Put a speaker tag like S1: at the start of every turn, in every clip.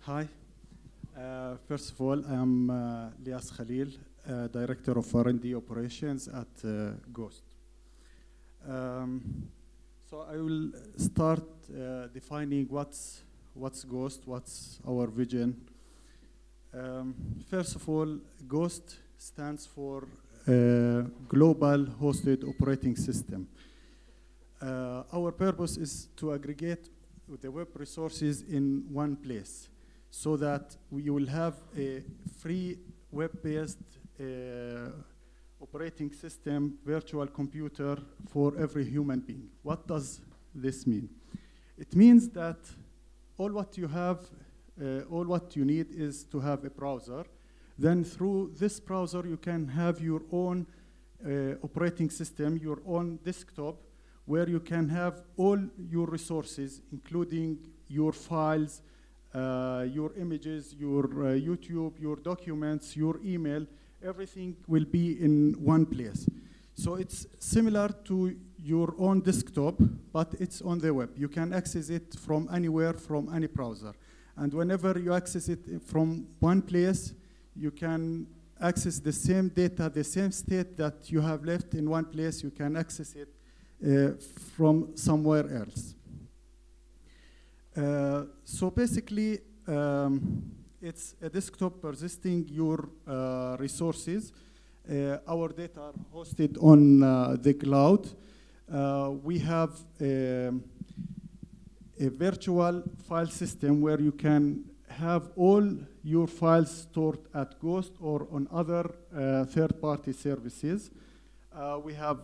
S1: Hi. First of all, I'm Lias Khalil, Director of R&D Operations at Ghost. So I will start defining what's Ghost, what's our vision. First of all, Ghost stands for Global Hosted Operating System. Our purpose is to aggregate the web resources in one place, so that you will have a free web-based operating system, virtual computer for every human being. What does this mean? It means that all what you have, all what you need is to have a browser. Then through this browser, you can have your own operating system, your own desktop, where you can have all your resources, including your files, your images, your YouTube, your documents, your email, everything will be in one place. So it's similar to your own desktop, but it's on the web. You can access it from anywhere, from any browser. And whenever you access it from one place, you can access the same data, the same state that you have left in one place, you can access it from somewhere else. So basically, it's a desktop persisting your resources. Our data are hosted on the cloud. We have a virtual file system where you can have all your files stored at Ghost or on other third-party services. We have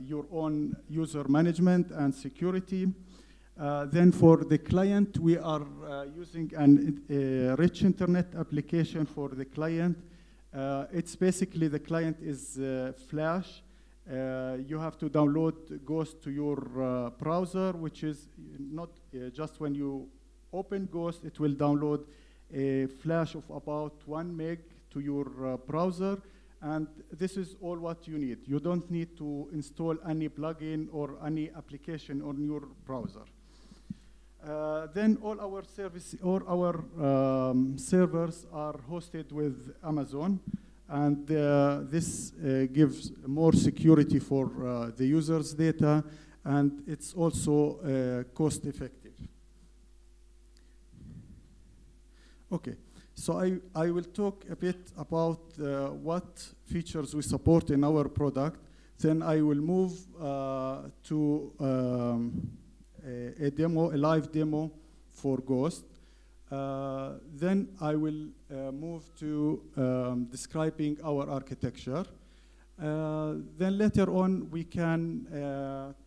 S1: your own user management and security. Then for the client, we are using a rich internet application for the client. It's basically, the client is Flash. You have to download Ghost to your browser, which is not just when you open Ghost, it will download a flash of about 1 meg to your browser. And this is all what you need. You don't need to install any plugin or any application on your browser. Then all our servers are hosted with Amazon, and this gives more security for the user's data, and it's also cost effective. Okay. So I will talk a bit about what features we support in our product. Then I will move to a live demo for Ghost. Then I will move to describing our architecture. Then later on, we can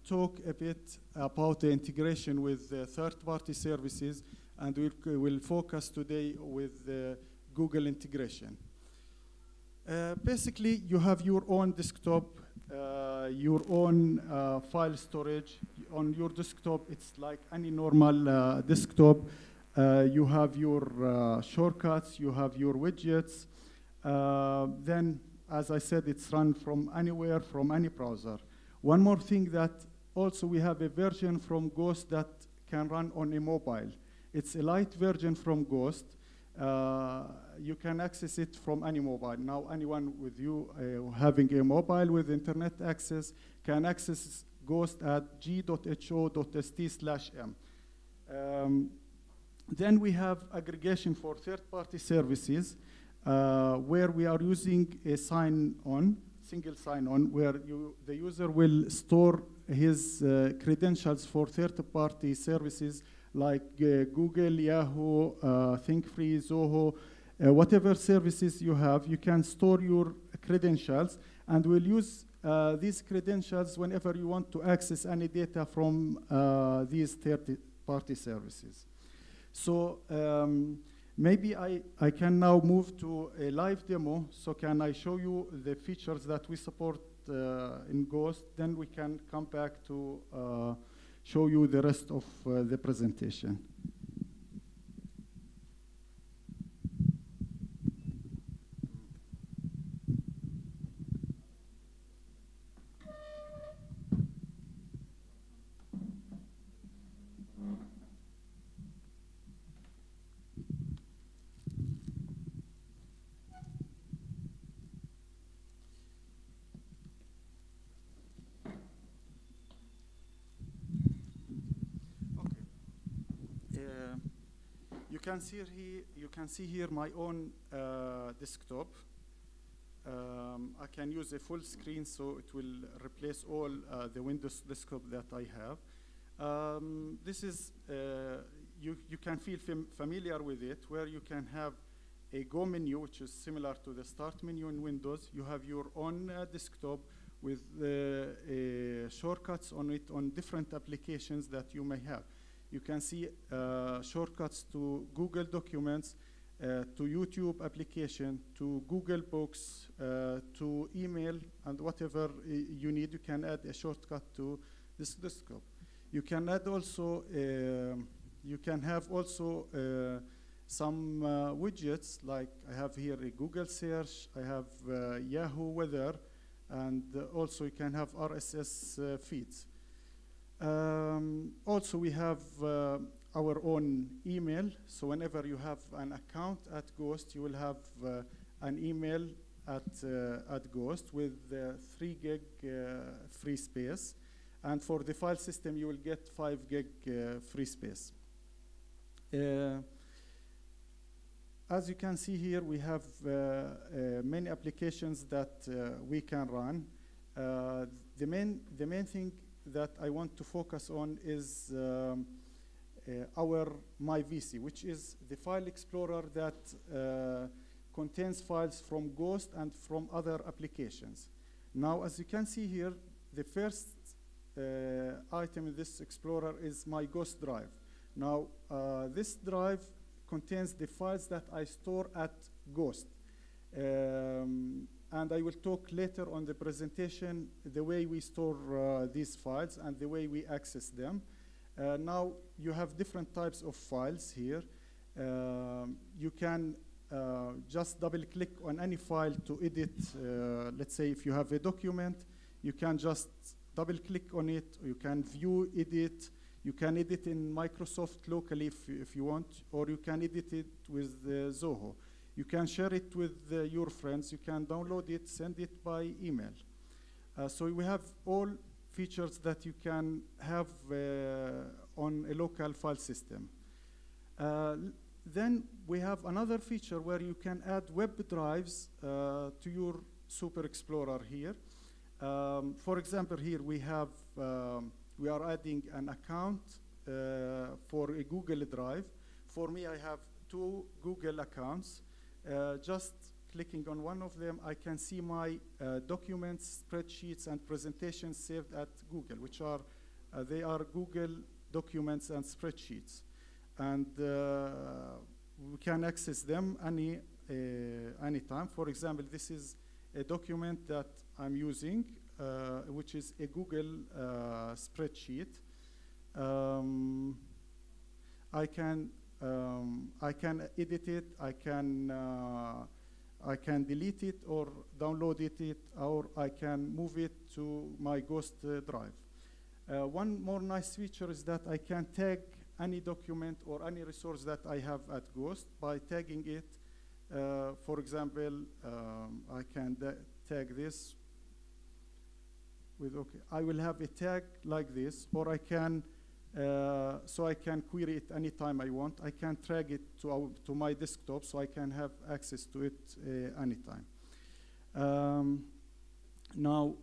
S1: talk a bit about the integration with third-party services, and we'll focus today with the Google integration. Basically, you have your own desktop, your own file storage. On your desktop, it's like any normal desktop. You have your shortcuts, you have your widgets. Then, as I said, it's run from anywhere, from any browser. One more thing, that also we have a version from Ghost that can run on a mobile. It's a light version from Ghost. You can access it from any mobile. Now, anyone with you having a mobile with internet access can access Ghost at g.ho.st/m. Then we have aggregation for third-party services, where we are using a sign-on, single sign-on, where the user will store his credentials for third-party services like Google, Yahoo, ThinkFree, Zoho, whatever services you have, you can store your credentials, and we'll use these credentials whenever you want to access any data from these third-party services. So maybe I can now move to a live demo. So can I show you the features that we support in Ghost? Then we can come back to show you the rest of the presentation. you can see here my own desktop. I can use a full screen, so it will replace all the Windows desktop that I have. This is, you can feel familiar with it, where you can have a Go menu, which is similar to the Start menu in Windows. You have your own desktop with shortcuts on it on different applications that you may have. You can see shortcuts to Google Documents, to YouTube application, to Google Books, to email, and whatever you need, you can add a shortcut to this desktop. You can add also, you can have also some widgets, like I have here a Google search, I have Yahoo Weather, and also you can have RSS feeds. Also, we have our own email. So whenever you have an account at Ghost, you will have an email at Ghost with 3 gig free space. And for the file system, you will get 5 gig free space. As you can see here, we have many applications that we can run. The main thing that I want to focus on is our MyVC, which is the file explorer that contains files from Ghost and from other applications. Now, as you can see here, the first item in this explorer is my Ghost drive. Now, this drive contains the files that I store at Ghost. And I will talk later on the presentation the way we store these files and the way we access them. Now, you have different types of files here. You can just double-click on any file to edit. Let's say if you have a document, you can just double-click on it. Or you can view, edit. You can edit in Microsoft locally if you want, or you can edit it with Zoho. You can share it with your friends. You can download it, send it by email. So we have all features that you can have on a local file system. Then we have another feature where you can add web drives to your Super Explorer here. For example, here we have we are adding an account for a Google Drive. For me, I have 2 Google accounts. Just clicking on one of them, I can see my documents, spreadsheets, and presentations saved at Google, which are, they are Google documents and spreadsheets. And we can access them anytime. For example, this is a document that I'm using, which is a Google spreadsheet. I can edit it, I can delete it or download it, or I can move it to my Ghost drive. One more nice feature is that I can tag any document or any resource that I have at Ghost by tagging it. For example, I can tag this with, okay, I will have a tag like this, or I can, so I can query it anytime I want. I can drag it to my desktop so I can have access to it anytime. Now,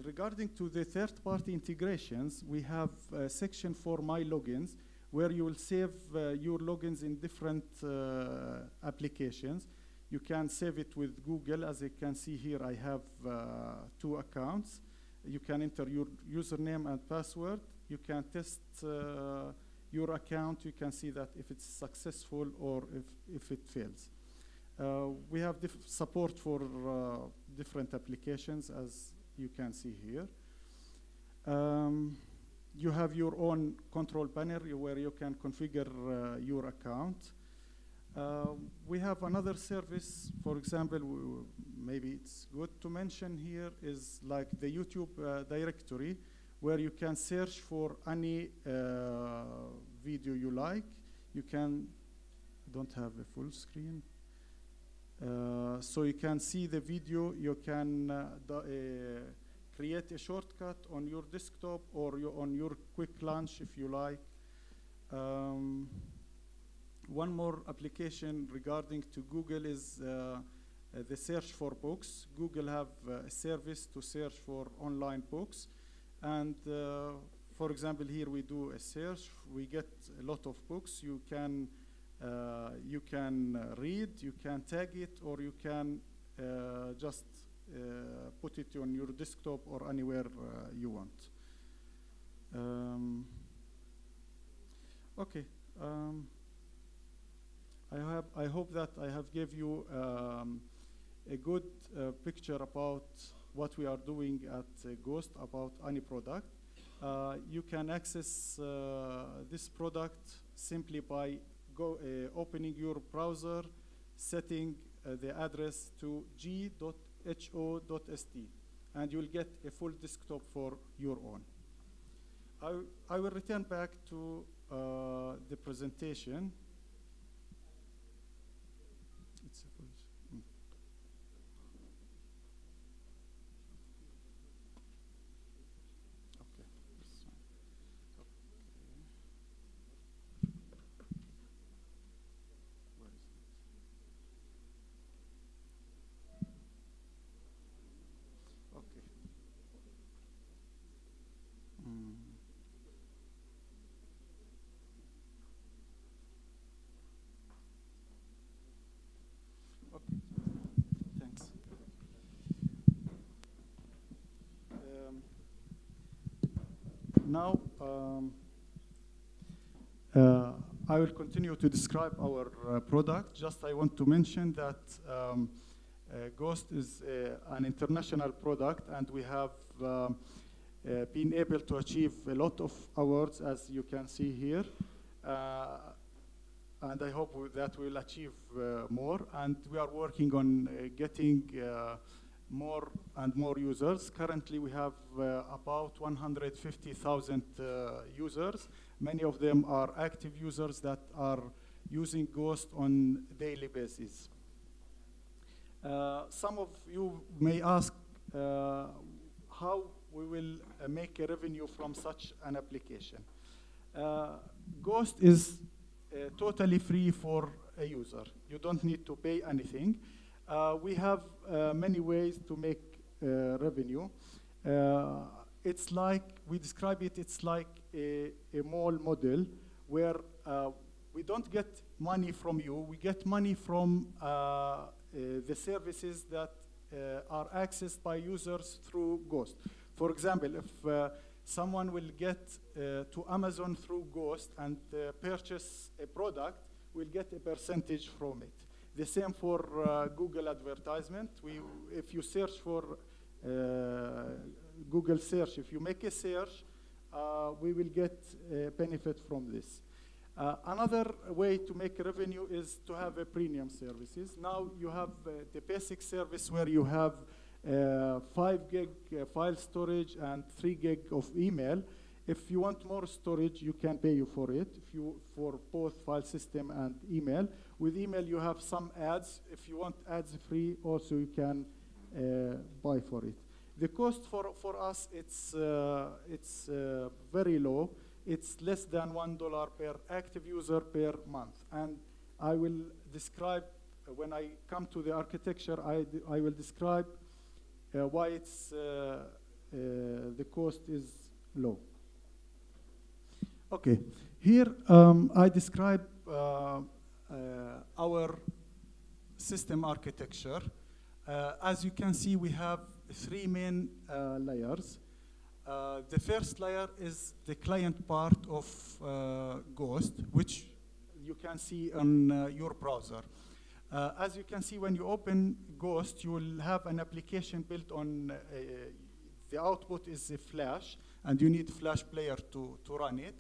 S1: regarding to the third-party integrations, we have a section for My Logins, where you will save your logins in different applications. You can save it with Google. As you can see here, I have 2 accounts. You can enter your username and password. You can test your account. You can see that if it's successful or if it fails. We have support for different applications, as you can see here. You have your own control panel where you can configure your account. We have another service, for example, maybe it's good to mention here, is like the YouTube directory, where you can search for any video you like. You can, don't have a full screen. So you can see the video, you can create a shortcut on your desktop or on your quick launch if you like. One more application regarding to Google is the search for books. Google have a service to search for online books. And for example, here we do a search. We get a lot of books. You can read, you can tag it, or you can just put it on your desktop or anywhere you want. Okay. I hope that I have gave you a good picture about what we are doing at Ghost about any product. You can access this product simply by opening your browser, setting the address to g.ho.st, and you'll get a full desktop for your own. I will return back to the presentation. It's a full. Now, I will continue to describe our product. Just I want to mention that Ghost is an international product, and we have been able to achieve a lot of awards, as you can see here. And I hope that we'll achieve more. And we are working on getting more and more users. Currently, we have about 150,000 users. Many of them are active users that are using Ghost on a daily basis. Some of you may ask how we will make a revenue from such an application. Ghost is totally free for a user. You don't need to pay anything. We have many ways to make revenue. It's like, we describe it, it's like a mall model where we don't get money from you, we get money from the services that are accessed by users through Ghost. For example, if someone will get to Amazon through Ghost and purchase a product, we'll get a percentage from it. The same for Google advertisement. If you search for Google search, if you make a search, we will get a benefit from this. Another way to make revenue is to have a premium services. Now you have the basic service where you have 5 gig file storage and 3 gig of email. If you want more storage, you can pay for it, for both file system and email. With email, you have some ads. If you want ads free, also you can buy for it. The cost for us, it's very low. It's less than $1 per active user per month. And I will describe, when I come to the architecture, I will describe why it's the cost is low. Okay, here I describe our system architecture. As you can see, we have 3 main layers. The first layer is the client part of Ghost, which you can see on your browser. As you can see, when you open Ghost, you will have an application built on, the output is a Flash, and you need Flash player to run it.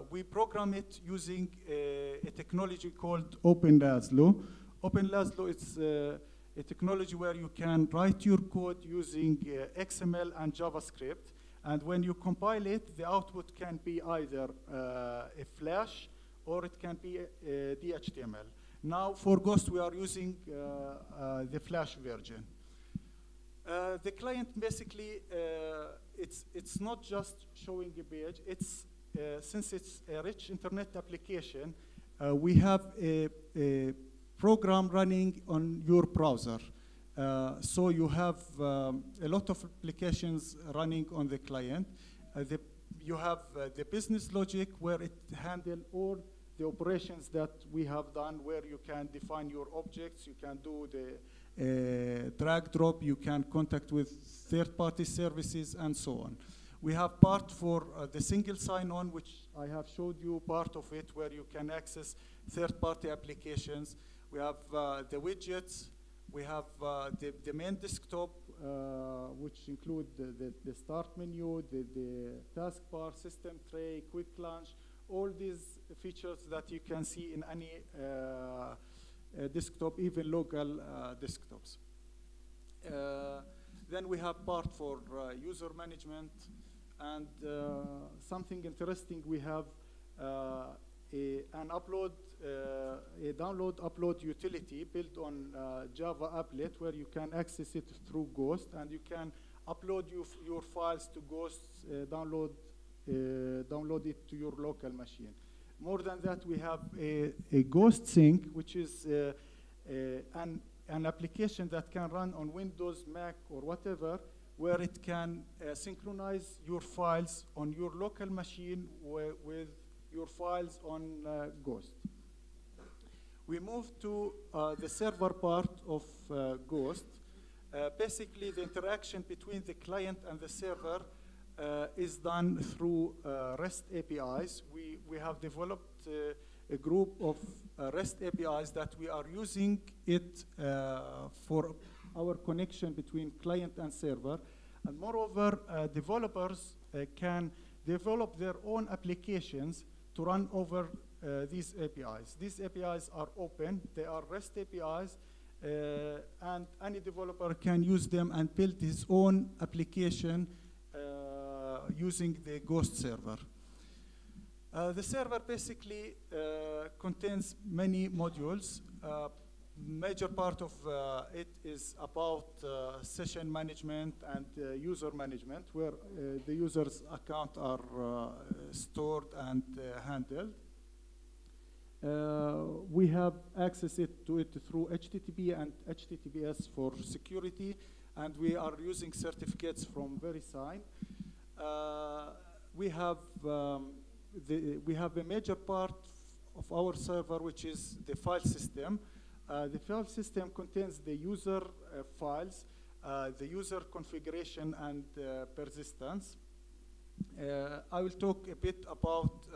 S1: We program it using a technology called OpenLazlo. OpenLazlo is a technology where you can write your code using XML and JavaScript. And when you compile it, the output can be either a Flash or it can be a DHTML. Now, for Ghost, we are using the Flash version. The client basically, it's not just showing a page. It's since it's a rich internet application, we have a program running on your browser. So you have a lot of applications running on the client. You have the business logic where it handles all the operations that we have done, where you can define your objects, you can do the drag drop, you can contact with third-party services, and so on. We have part for the single sign-on, which I have showed you part of it, where you can access third-party applications. We have the widgets. We have the main desktop, which include the start menu, the taskbar, system tray, quick launch, all these features that you can see in any desktop, even local desktops. Then we have part for user management, and something interesting, we have an upload, a download-upload utility built on Java applet, where you can access it through Ghost, and you can upload your files to Ghost, download it to your local machine. More than that, we have a Ghost Sync, which is an application that can run on Windows, Mac, or whatever, where it can synchronize your files on your local machine with your files on Ghost. We move to the server part of Ghost. Basically, the interaction between the client and the server is done through REST APIs. We have developed a group of REST APIs that we are using it for our connection between client and server. And moreover, developers can develop their own applications to run over these APIs. These APIs are open. They are REST APIs. And any developer can use them and build his own application using the Ghost server. The server basically contains many modules. Major part of it is about session management and user management, where the user's account are stored and handled. We have access to it through HTTP and HTTPS for security, and we are using certificates from VeriSign. We have a major part of our server, which is the file system. The file system contains the user files, the user configuration, and persistence. I will talk a bit about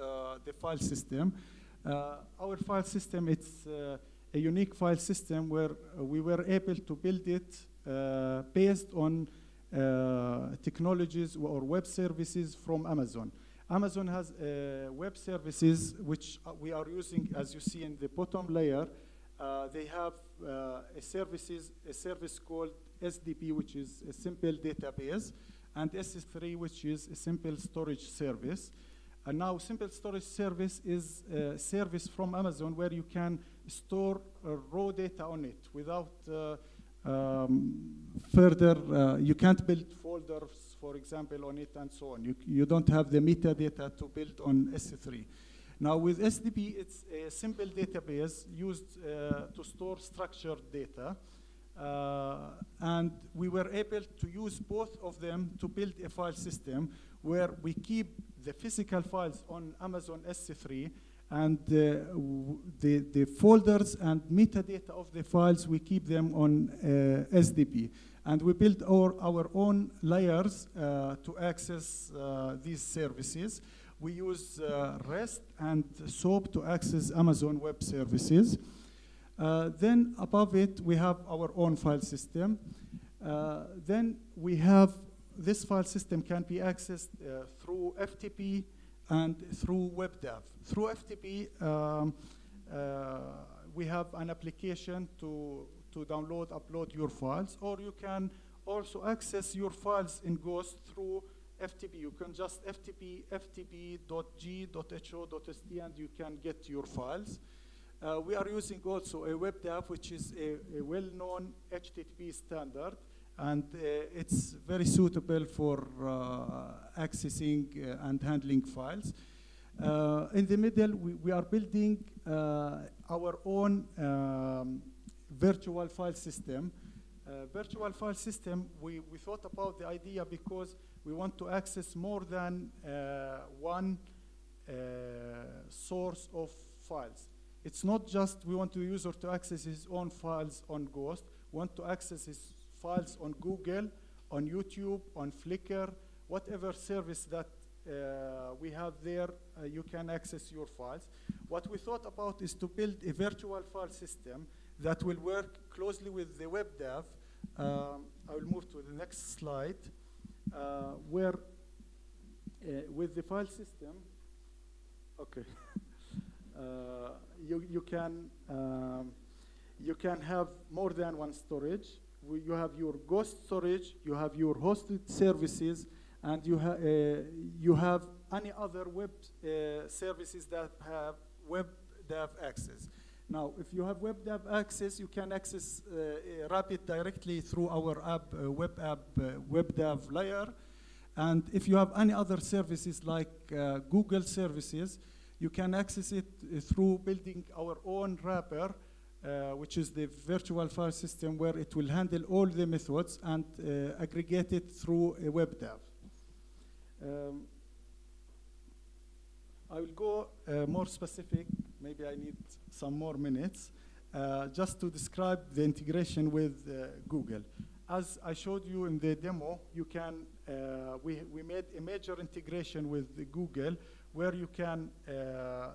S1: the file system. Our file system, it's a unique file system where we were able to build it based on technologies or web services from Amazon. Amazon has web services which we are using, as you see in the bottom layer. They have a service called SDP, which is a simple database, and S3, which is a simple storage service. And now, simple storage service is a service from Amazon where you can store raw data on it without further, you can't build folders, for example, on it and so on. You don't have the metadata to build on S3. Now with SDP, it's a simple database used to store structured data. And we were able to use both of them to build a file system where we keep the physical files on Amazon S3, and the folders and metadata of the files, we keep them on SDP. And we built our own layers to access these services. We use REST and SOAP to access Amazon Web Services. Then above it, we have our own file system. Then we have this file system can be accessed through FTP and through WebDAV. Through FTP, we have an application to download, upload your files, or you can also access your files in Ghost through FTP. You can just ftp.g.ho.st, and you can get your files. We are using also a WebDAV, which is a well-known HTTP standard, And it's very suitable for accessing and handling files. In the middle, we are building our own virtual file system. Virtual file system, we thought about the idea because we want to access more than one source of files. It's not just we want the user to access his own files on Ghost. We want to access his files on Google, on YouTube, on Flickr, whatever service that we have there, you can access your files. What we thought about is to build a virtual file system that will work closely with the web dev. I will move to the next slide, where with the file system, okay, you can have more than one storage. You have your Ghost storage, you have your hosted services, and you have any other web services that have web dev access. Now, if you have web dev access, you can access Rapid directly through our app, web dev layer. And if you have any other services like Google services, you can access it through building our own wrapper, which is the virtual file system where it will handle all the methods and aggregate it through a web dev. I will go more specific. Maybe I need some more minutes just to describe the integration with Google. As I showed you in the demo, you can, we made a major integration with Google where you can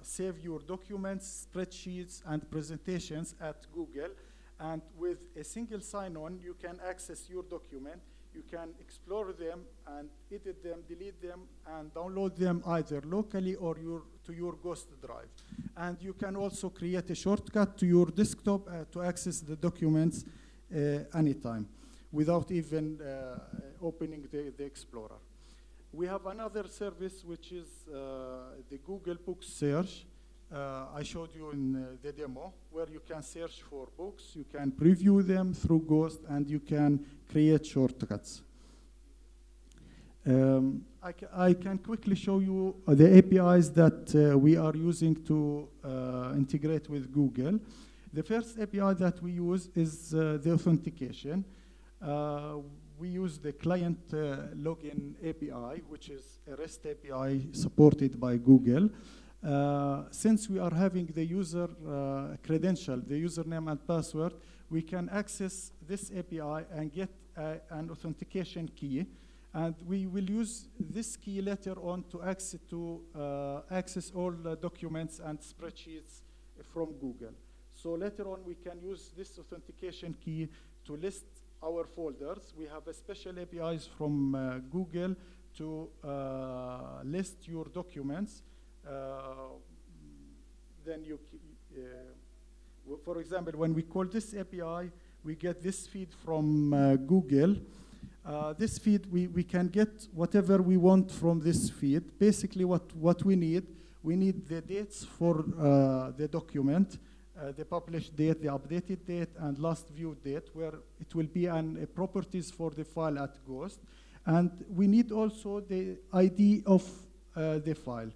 S1: save your documents, spreadsheets, and presentations at Google. And with a single sign-on, you can access your document. You can explore them and edit them, delete them, and download them either locally or to your Ghost drive. And you can also create a shortcut to your desktop to access the documents anytime without even opening the Explorer. We have another service, which is the Google Books search. I showed you in the demo, where you can search for books, you can preview them through Ghost, and you can create shortcuts. I can quickly show you the APIs that we are using to integrate with Google. The first API that we use is the authentication. We use the client login API, which is a REST API supported by Google. Since we are having the user credential, the username and password, we can access this API and get an authentication key. And we will use this key later on to access all the documents and spreadsheets from Google. So later on, we can use this authentication key to list our folders. We have a special APIs from Google to list your documents. Then for example, when we call this API, we get this feed from Google. This feed, we can get whatever we want from this feed. Basically, what we need the dates for the document, the published date, the updated date, and last viewed date, where it will be a properties for the file at Ghost. And we need also the ID of the file.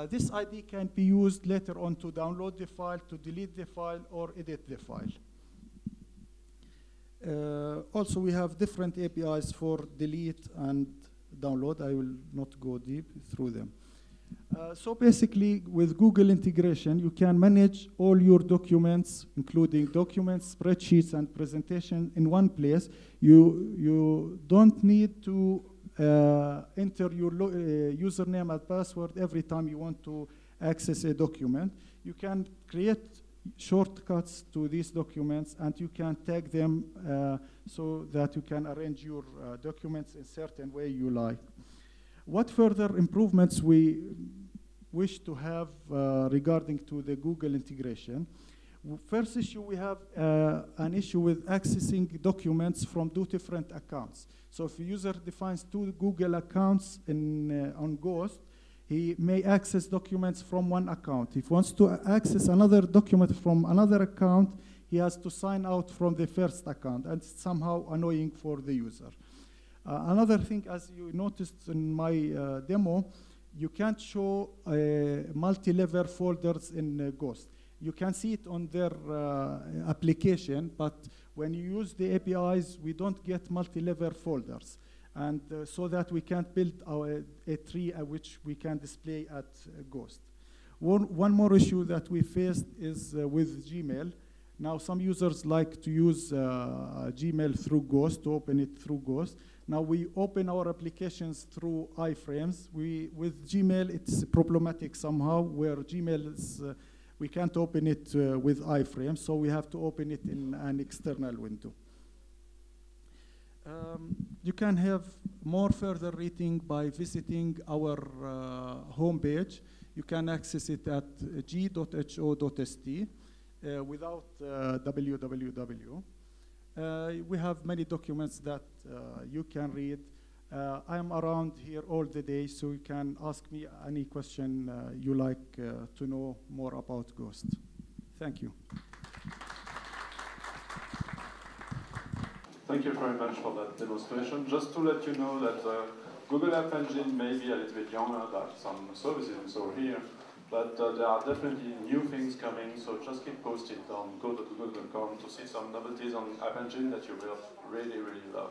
S1: This ID can be used later on to download the file, to delete the file, or edit the file. Also, we have different APIs for delete and download. I will not go deep through them. So basically, with Google integration, you can manage all your documents, including documents, spreadsheets, and presentation in one place. You don't need to enter your username and password every time you want to access a document. You can create shortcuts to these documents, and you can tag them so that you can arrange your documents in a certain way you like. What further improvements we wish to have regarding to the Google integration? First issue, we have an issue with accessing documents from two different accounts. So if a user defines two Google accounts on Ghost, he may access documents from one account. If he wants to access another document from another account, he has to sign out from the first account, and it's somehow annoying for the user. Another thing, as you noticed in my demo, you can't show multi-level folders in Ghost. You can see it on their application, but when you use the APIs, we don't get multi-level folders. And so that we can't build a tree which we can display at Ghost. One more issue that we faced is with Gmail. Now, some users like to use Gmail through Ghost, to open it through Ghost. Now, we open our applications through iframes. With Gmail, it's problematic somehow, where Gmail is, we can't open it with iframes, so we have to open it in an external window. You can have more further reading by visiting our homepage. You can access it at g.ho.st without www. We have many documents that you can read. I am around here all the day, so you can ask me any question you like to know more about Ghost. Thank you.
S2: Thank you very much for that demonstration. Just to let you know that Google App Engine may be a little bit younger than some services over here, but there are definitely new things coming, so just keep posted on go.google.com to see some novelties on App Engine that you will really, really love.